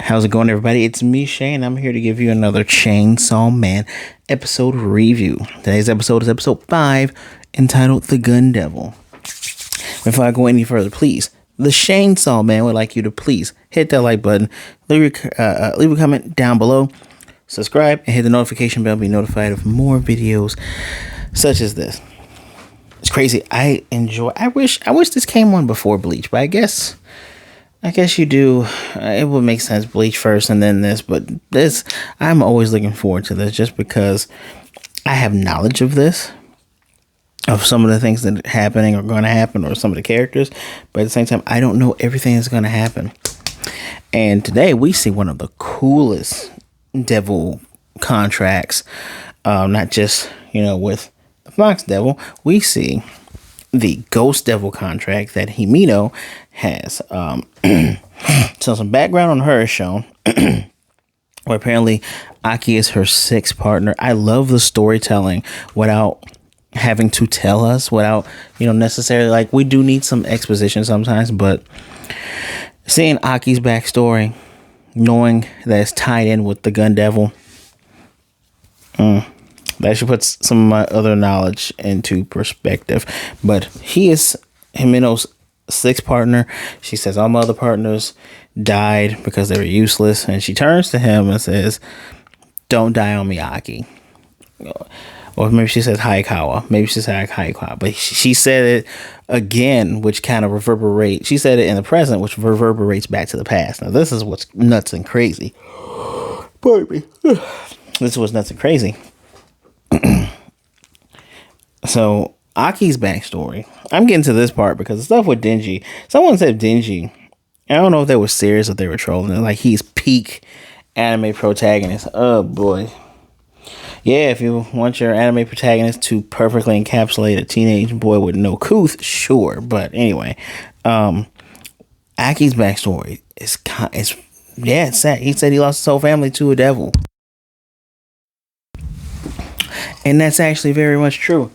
How's it going, everybody? It's me, Shane. I'm here to give you another Chainsaw Man episode review. Today's episode is episode 5, entitled The Gun Devil. Before I go any further, please, the Chainsaw Man would like you to please hit that like button, leave a comment down below, subscribe, and hit the notification bell to be notified of more videos such as this. It's crazy. I wish this came on before Bleach, but I guess you do. It would make sense, Bleach first and then this, but this, I'm always looking forward to this just because I have knowledge of this, of some of the things that are happening or going to happen, or some of the characters, but at the same time, I don't know everything that's going to happen. And today we see one of the coolest devil contracts, not just, with the Fox Devil. We see the Ghost Devil contract that Himeno has. So some background on her is shown. Where apparently Aki is her sixth partner. I love the storytelling without having to tell us, without necessarily, like, we do need some exposition sometimes, but seeing Aki's backstory, knowing that it's tied in with the Gun Devil, that should put some of my other knowledge into perspective. But he is Himeno's sixth partner. She says all my other partners died because they were useless, and she turns to him and says, "Don't die on me, Aki." Or maybe she says Hayakawa. Maybe she said Hayakawa, but she said it again, which kind of reverberates. She said it in the present, which reverberates back to the past. Now this is what's nuts and crazy. Pardon me. This is what's nuts and crazy. So Aki's backstory. I'm getting to this part because the stuff with Denji. Someone said Denji. I don't know if they were serious or they were trolling. Like, he's peak anime protagonist. Oh boy. Yeah, if you want your anime protagonist to perfectly encapsulate a teenage boy with no couth, sure. But anyway, Aki's backstory is it's sad. He said he lost his whole family to a devil, and that's actually very much true.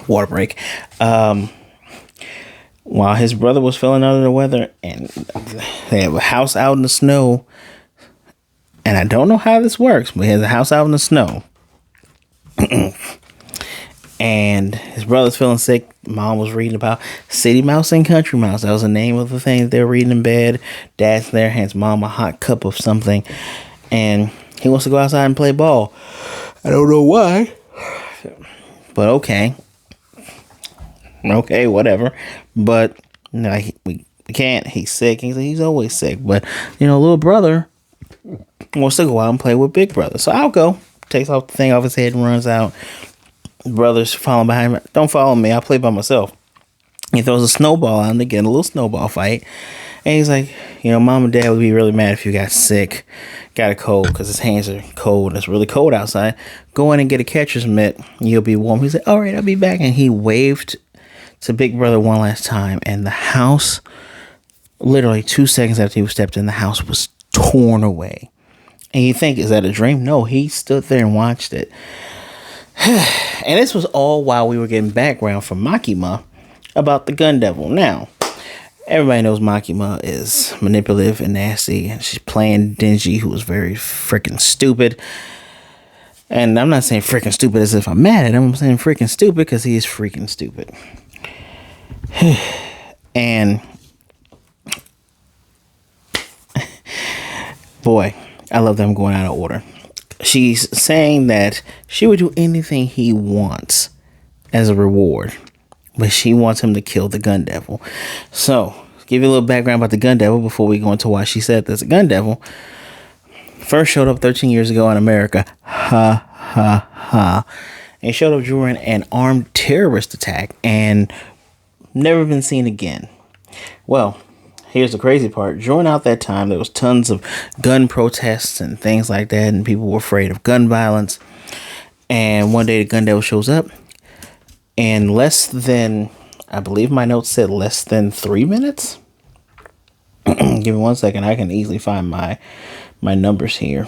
Water break. While his brother was feeling under the weather, and they have a house out in the snow, and I don't know how this works, but he has a house out in the snow, and his brother's feeling sick. Mom was reading about City Mouse and Country Mouse. That was the name of the thing that they were reading in bed. Dad's there, hands Mom a hot cup of something, and he wants to go outside and play ball. I don't know why, but okay, whatever. But we can't. He's sick. He's always sick. But little brother wants to go out and play with big brother, so I'll go. Takes off the thing off his head and runs out. Brother's following behind him. Don't follow me. I'll play by myself. He throws a snowball out and they get in a little snowball fight. And he's like, Mom and Dad would be really mad if you got sick, got a cold, because his hands are cold and it's really cold outside. Go in and get a catcher's mitt. You'll be warm. He's like, all right, I'll be back. And he waved to Big Brother one last time. And the house, literally 2 seconds after he stepped in, the house was torn away. And you think, is that a dream? No, he stood there and watched it. And this was all while we were getting background from Makima about the Gun Devil. Now, everybody knows Makima is manipulative and nasty, and she's playing Denji, who was very freaking stupid. And I'm not saying freaking stupid as if I'm mad at him. I'm saying freaking stupid because he is freaking stupid. And boy, I love them going out of order. She's saying that she would do anything he wants as a reward, but she wants him to kill the Gun Devil. So, give you a little background about the Gun Devil before we go into why she said there's a Gun Devil. First showed up 13 years ago in America. Ha, ha, ha. And he showed up during an armed terrorist attack and never been seen again. Well, here's the crazy part. During out that time, there was tons of gun protests and things like that, and people were afraid of gun violence. And one day the Gun Devil shows up, and less than, I believe my notes said less than 3 minutes. Give me 1 second. I can easily find my numbers here.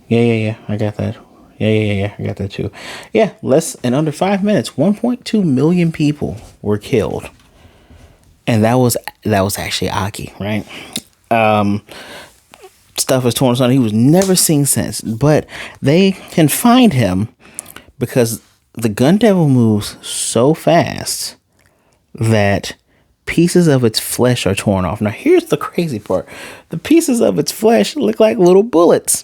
Yeah. I got that. Yeah. I got that too. Yeah, less than under 5 minutes, 1.2 million people were killed. And that was that was actually Aki, right? Stuff is torn asunder. He was never seen since, but they can find him because the Gun Devil moves so fast that pieces of its flesh are torn off. Now, here's the crazy part. The pieces of its flesh look like little bullets.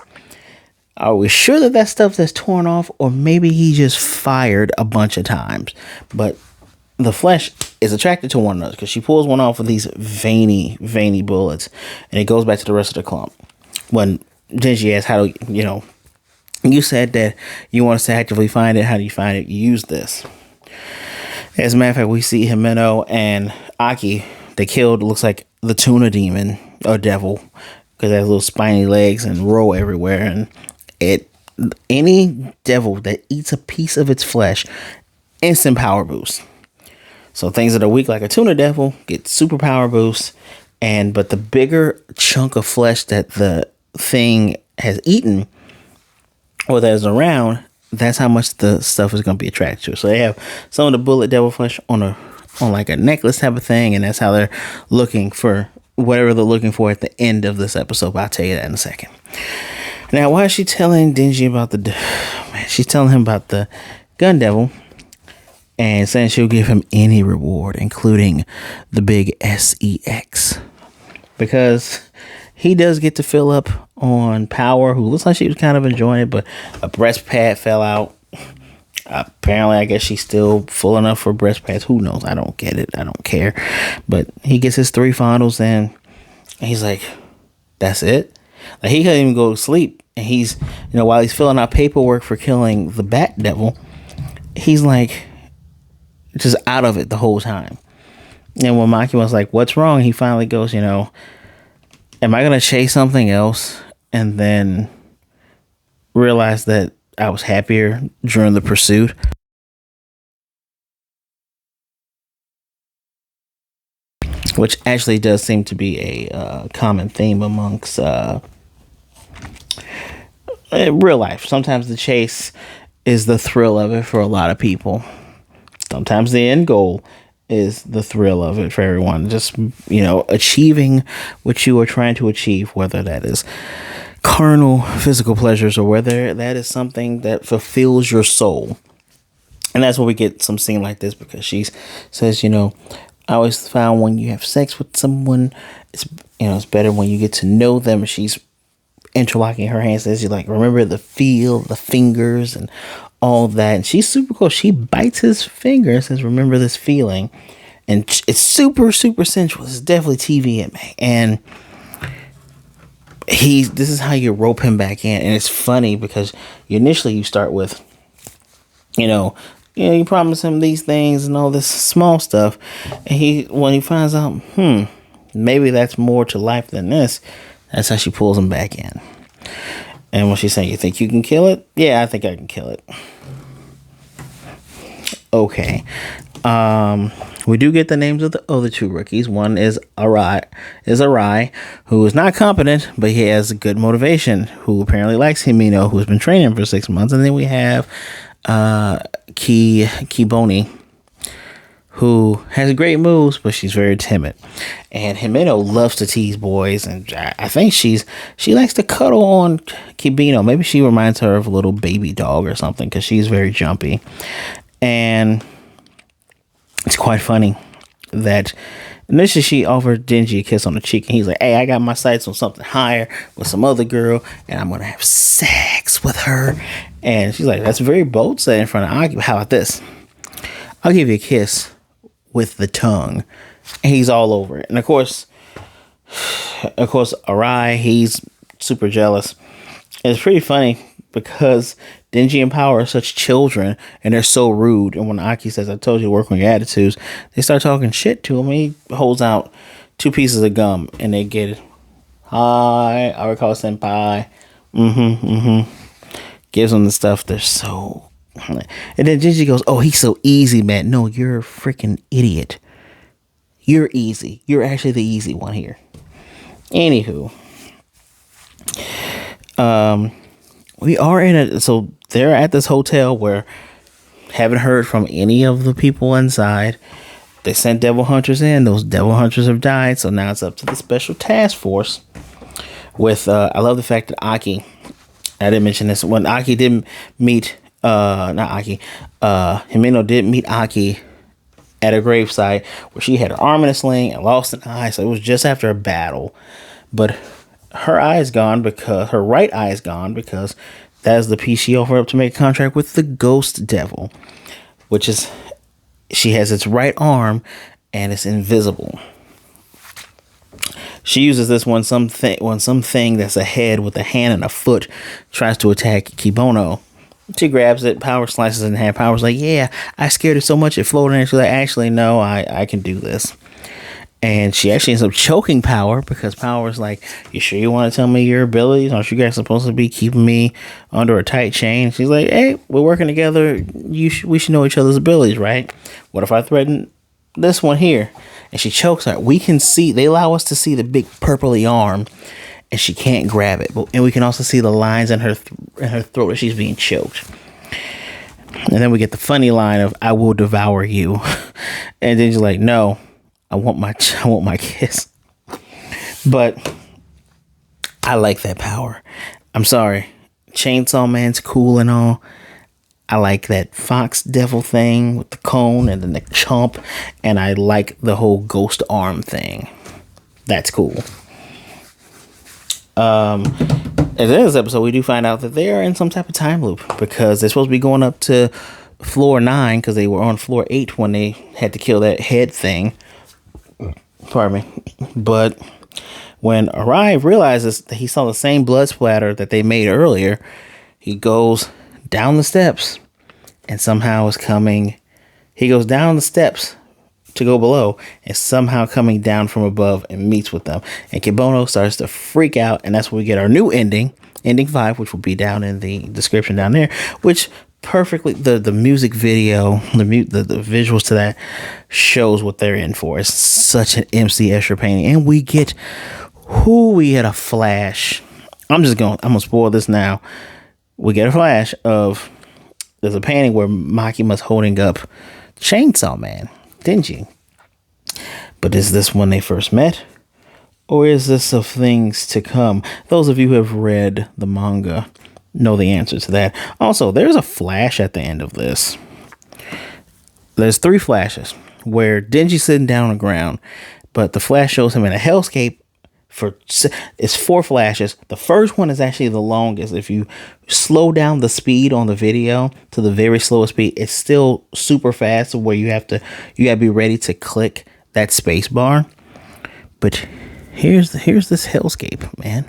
Are we sure that that stuff that's torn off, or maybe he just fired a bunch of times? But the flesh is attracted to one another because she pulls one off with these veiny bullets, and it goes back to the rest of the clump. When Denji asks, how do you said that you want us to actively find it. How do you find it? You use this. As a matter of fact, we see Himeno and Aki. They killed, looks like the tuna demon or devil, because it has little spiny legs and roll everywhere. And any devil that eats a piece of its flesh, instant power boost. So things that are weak, like a tuna devil, get super power boost. But the bigger chunk of flesh that the thing has eaten, or that is around, that's how much the stuff is going to be attracted to. So they have some of the bullet devil flesh on like a necklace type of thing, and that's how they're looking for whatever they're looking for at the end of this episode. But I'll tell you that in a second. Now, why is she telling Denji about she's telling him about the gun devil and saying she'll give him any reward, including the big SEX, because he does get to fill up on Power, who looks like she was kind of enjoying it, but a breast pad fell out. Apparently, I guess she's still full enough for breast pads. Who knows? I don't get it. I don't care. But he gets his 3 fondles in, and he's like, that's it? Like, he couldn't even go to sleep. And he's, while he's filling out paperwork for killing the Bat Devil, he's like, just out of it the whole time. And when Maki was like, what's wrong? He finally goes, am I going to chase something else and then realize that I was happier during the pursuit? Which actually does seem to be a common theme amongst real life. Sometimes the chase is the thrill of it for a lot of people. Sometimes the end goal is the thrill of it for everyone. Just, achieving what you are trying to achieve, whether that is carnal, physical pleasures, or whether that is something that fulfills your soul. And that's where we get some scene like this, because she says, I always found when you have sex with someone, it's better when you get to know them. She's interlocking her hands, says, you like, remember the feel, the fingers, and all that. And she's super cool. She bites his finger and says, remember this feeling. And it's super, super sensual. It's definitely TVMA. And this is how you rope him back in. And it's funny because you start with, you promise him these things and all this small stuff. And when he finds out, maybe that's more to life than this, that's how she pulls him back in. And when she's saying, you think you can kill it? Yeah, I think I can kill it. Okay. We do get the names of the other 2 rookies. One is Arai, who is not competent, but he has good motivation, who apparently likes Himeno, who's been training him for 6 months. And then we have Kiboni, who has great moves, but she's very timid. And Himeno loves to tease boys, and I think she likes to cuddle on Kibino. Maybe she reminds her of a little baby dog or something, because she's very jumpy. And it's quite funny that initially she offered Denji a kiss on the cheek, and he's like, hey, I got my sights on something higher with some other girl, and I'm going to have sex with her. And she's like, that's very bold, said in front of Aki. How about this? I'll give you a kiss with the tongue. And he's all over it. And of course, Arai, he's super jealous. And it's pretty funny because Denji and Power are such children, and they're so rude. And when Aki says, I told you to work on your attitudes, they start talking shit to him. He holds out 2 pieces of gum, and they get it. Hi, I recall senpai. Gives them the stuff. They're so... And then Denji goes, oh, he's so easy, man. No, you're a freaking idiot. You're easy. You're actually the easy one here. Anywho. We are so they're at this hotel where haven't heard from any of the people inside. they sent devil hunters in. Those devil hunters have died, so now it's up to the special task force. With I love the fact that Aki. I didn't mention this when Aki didn't meet. Not Aki. Himeno did meet Aki at a gravesite where she had her arm in a sling and lost an eye. So it was just after a battle, but her eye is gone because her right eye is gone because that is the piece she offered up to make a contract with the ghost devil, which is she has its right arm and it's invisible. She uses this when something that's a head with a hand and a foot tries to attack Kibono. She grabs it, Power slices it in half. Power's like, yeah, I scared it so much it floated. And she's like, actually, no, I can do this. And she actually ends up choking Power because Power's like, you sure you want to tell me your abilities? Aren't you guys supposed to be keeping me under a tight chain? She's like, hey, we're working together. We should know each other's abilities, right? What if I threaten this one here? And she chokes her. We can see, they allow us to see the big purpley arm, and she can't grab it. And we can also see the lines in her throat as she's being choked. And then we get the funny line of, I will devour you. And then she's like, no, I want my kiss. But I like that Power. I'm sorry. Chainsaw Man's cool and all. I like that fox devil thing with the cone and then the chomp. And I like the whole ghost arm thing. That's cool. At the end of this episode, we do find out that they are in some type of time loop because they're supposed to be going up to floor 9 because they were on floor 8 when they had to kill that head thing. Pardon me. But when Arai realizes that he saw the same blood splatter that they made earlier, he goes down the steps and somehow is coming. He goes down the steps to go below and somehow coming down from above and meets with them. And Kibono starts to freak out, and that's where we get our new ending 5, which will be down in the description down there, which perfectly the music video, the visuals to that shows what they're in for. It's such an MC Escher painting, and we get a flash. I'm gonna spoil this now. We get a flash of there's a painting where Makima's holding up Chainsaw Man, Denji. But is this when they first met? Or is this of things to come? Those of you who have read the manga know the answer to that. Also, there's a flash at the end of this. There's 3 flashes where Denji's sitting down on the ground, but the flash shows him in a hellscape. It's 4 flashes. The first one is actually the longest. If you slow down the speed on the video to the very slowest speed, it's still super fast where you gotta be ready to click that space bar. But here's this hellscape, man.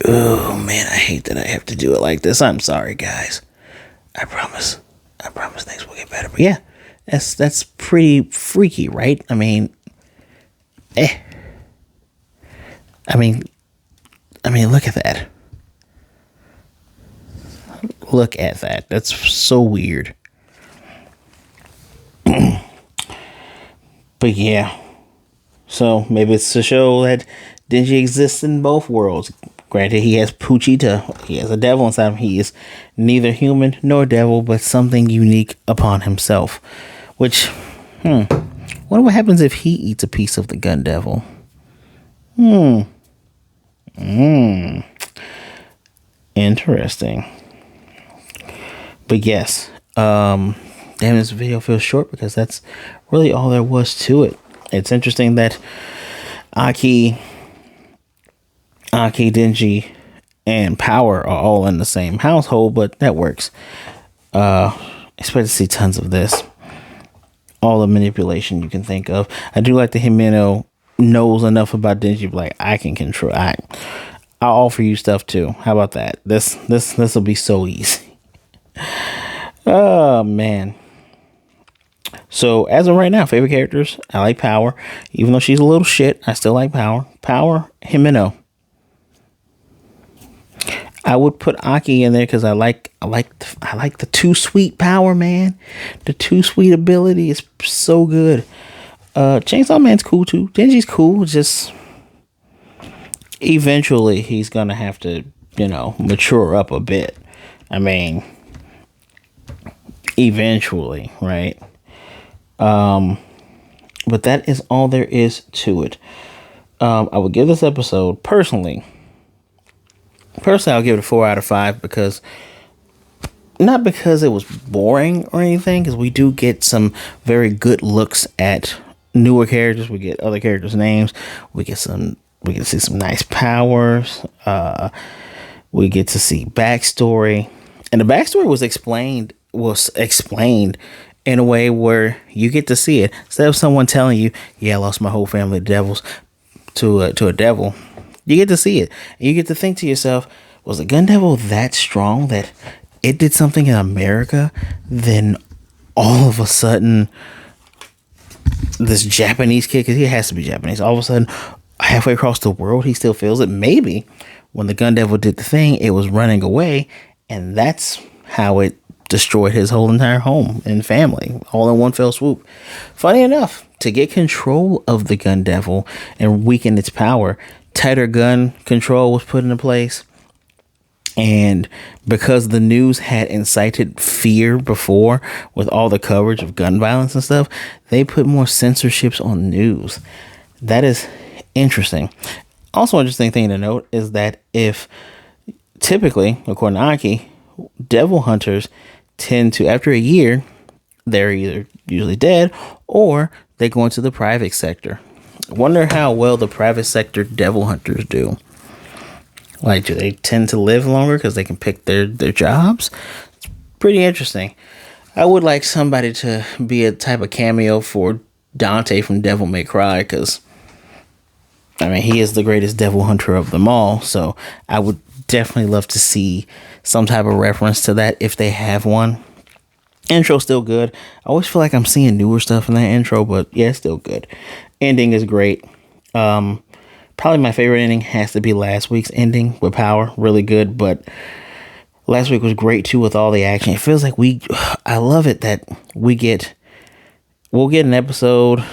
Oh man, I hate that I have to do it like this. I'm sorry, guys. I promise things will get better. But yeah, that's pretty freaky, right? I mean, look at that. Look at that. That's so weird. But yeah. So maybe it's to show that Denji exists in both worlds. Granted, he has Pochita. He has a devil inside him. He is neither human nor devil, but something unique upon himself. Which, wonder what happens if he eats a piece of the gun devil. Interesting. But yes, damn, this video feels short because that's really all there was to it. It's interesting that Aki, Denji, and Power are all in the same household, but that works. Expect to see tons of this. All the manipulation you can think of. I do like the Himeno knows enough about Denji, like I can control. I'll offer you stuff too. How about that? This will be so easy. Oh man. So as of right now, favorite characters, I like Power. Even though she's a little shit, I still like Power. Power, Himeno. I would put Aki in there because I like the too sweet Power, man. The too sweet ability is so good. Chainsaw Man's cool too. Denji's cool. Just eventually he's gonna have to, mature up a bit. I mean, eventually, right? But that is all there is to it. I would give this episode personally, I'll give it a 4 out of 5 because not because it was boring or anything, because we do get some very good looks at newer characters. We get other characters' names. We get to see some nice powers. We get to see backstory, and the backstory was explained in a way where you get to see it instead of someone telling you, "Yeah, I lost my whole family to devils to a devil." You get to see it, and you get to think to yourself, "Was the Gun Devil that strong that it did something in America? Then all of a sudden, this Japanese kid, because he has to be Japanese, all of a sudden, halfway across the world, he still feels it. Maybe when the Gun Devil did the thing, it was running away, and that's how it destroyed his whole entire home and family, all in one fell swoop." Funny enough, to get control of the Gun Devil and weaken its power, tighter gun control was put into place. And because the news had incited fear before with all the coverage of gun violence and stuff, they put more censorships on news. That is interesting. Also, interesting thing to note is that if typically, according to Aki, devil hunters tend to, after a year, they're either usually dead or they go into the private sector. I wonder how well the private sector devil hunters do. Like, do they tend to live longer because they can pick their jobs? It's pretty interesting. I would like somebody to be a type of cameo for Dante from Devil May Cry, because, I mean, he is the greatest devil hunter of them all. So I would definitely love to see some type of reference to that if they have one. Intro's still good. I always feel like I'm seeing newer stuff in that intro, but yeah, it's still good. Ending is great. Probably my favorite ending has to be last week's ending with Power. Really good, but last week was great too with all the action. It feels like I love it that we'll get an episode,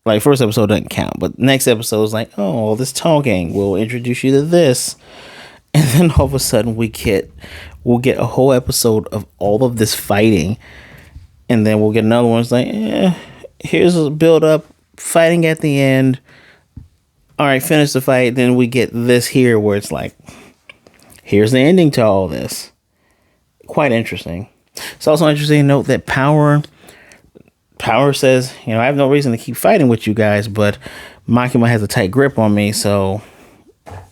like first episode doesn't count, but next episode is like, oh, this talking, we'll introduce you to this. And then all of a sudden we'll get a whole episode of all of this fighting. And then we'll get another one. It's like, here's a build up, fighting at the end. All right, finish the fight. Then we get this here where it's like, here's the ending to all this. Quite interesting. It's also interesting to note that Power says, I have no reason to keep fighting with you guys, but Makima has a tight grip on me, so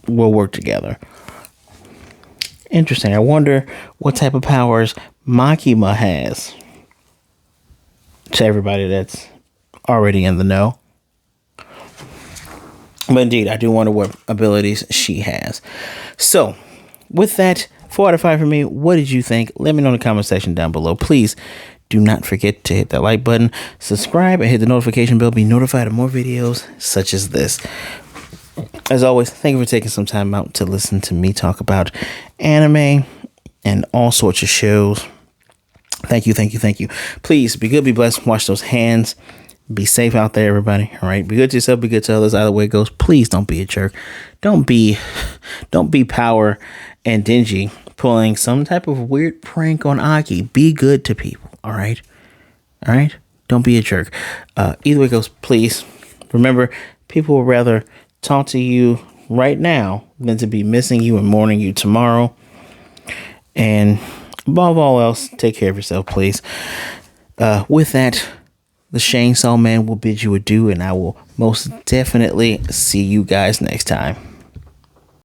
we'll work together. Interesting. I wonder what type of powers Makima has. To everybody that's already in the know. But indeed, I do wonder what abilities she has. So, with that, 4 out of 5 for me. What did you think? Let me know in the comment section down below. Please do not forget to hit that like button, subscribe, and hit the notification bell. Be notified of more videos such as this. As always, thank you for taking some time out to listen to me talk about anime and all sorts of shows. Thank you, thank you, thank you. Please be good, be blessed, wash those hands. Be safe out there, everybody. All right. Be good to yourself, be good to others. Either way it goes, please don't be a jerk. Don't be Power and Denji pulling some type of weird prank on Aki. Be good to people. All right. All right. Don't be a jerk. Either way it goes, please remember, people would rather talk to you right now than to be missing you and mourning you tomorrow. And above all else, take care of yourself, please. With that, the Chainsaw Man will bid you adieu, and I will most definitely see you guys next time.